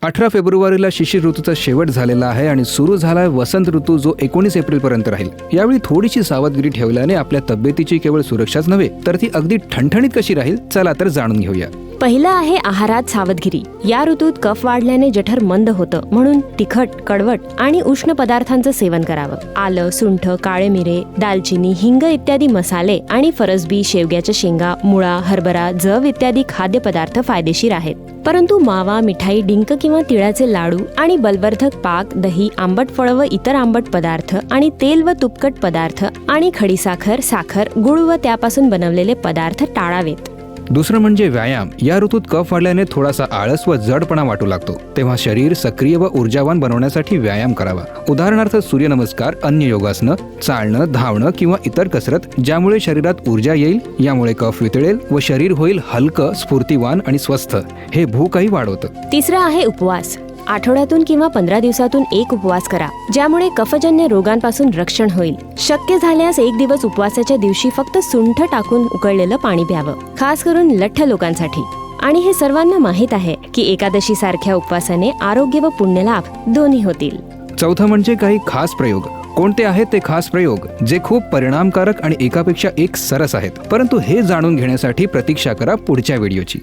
18 फेब्रुवारीला शिशिर ऋतूचा शेवट झालेला आहे आणि सुरू झालाय वसंत ऋतू, जो 19 एप्रिलपर्यंत राहील. यावेळी थोडीशी सावधगिरी ठेवल्याने आपल्या तब्येतीची केवळ सुरक्षाच नव्हे तर ती अगदी ठणठणीत कशी राहील, चला तर जाणून घेऊया. पहिलं आहे आहारात सावधगिरी. या ऋतूत कफ वाढल्याने जठर मंद होतं, म्हणून तिखट, कडवट आणि उष्ण पदार्थांचं सेवन करावं. आलं, सुंठ, काळे मिरे, दालचिनी, हिंग इत्यादी मसाले आणि फरसबी, शेवग्याच्या शेंगा, मुळा, हरभरा, जव इत्यादी खाद्यपदार्थ फायदेशीर आहेत. परंतु मावा, मिठाई, डिंक किंवा तिळाचे लाडू आणि बलवर्धक पाक, दही, आंबट फळं व इतर आंबट पदार्थ आणि तेल व तुपकट पदार्थ आणि खडीसाखर, साखर, गुळ व त्यापासून बनवलेले पदार्थ टाळावेत. दुसरं म्हणजे व्यायाम. या ऋतूत कफ वाढल्याने थोडासा आळस व जडपणा वाटू लागतो, तेव्हा शरीर सक्रिय व ऊर्जावान बनवण्यासाठी व्यायाम करावा. उदाहरणार्थ सूर्यनमस्कार, अन्य योगासनं, चालणं, धावणं किंवा इतर कसरत, ज्यामुळे शरीरात ऊर्जा येईल. यामुळे कफ वितळेल व शरीर होईल हलकं, स्फूर्तिवान आणि स्वस्थ. हे भूकही वाढवतं. तिसरं आहे उपवास. आठवड्यातून किंवा 15 दिवसातून एक उपवास करा, ज्यामुळे कफजन्य रोगांपासून रक्षण होईल. शक्य झाल्यास एक दिवस उपवासाच्या दिवशी फक्त सुंठ टाकून उकळलेलं पाणी प्यावं, खास करून लठ्ठ लोकांसाठी. आणि हे सर्वांना माहीत आहे की एकादशी सारख्या उपवासाने आरोग्य व पुण्यलाभ दोन्ही होतील. चौथं म्हणजे काही खास प्रयोग. कोणते आहेत ते खास प्रयोग जे खूप परिणामकारक आणि एकापेक्षा एक सरस आहेत? परंतु हे जाणून घेण्यासाठी प्रतीक्षा करा पुढच्या व्हिडिओची.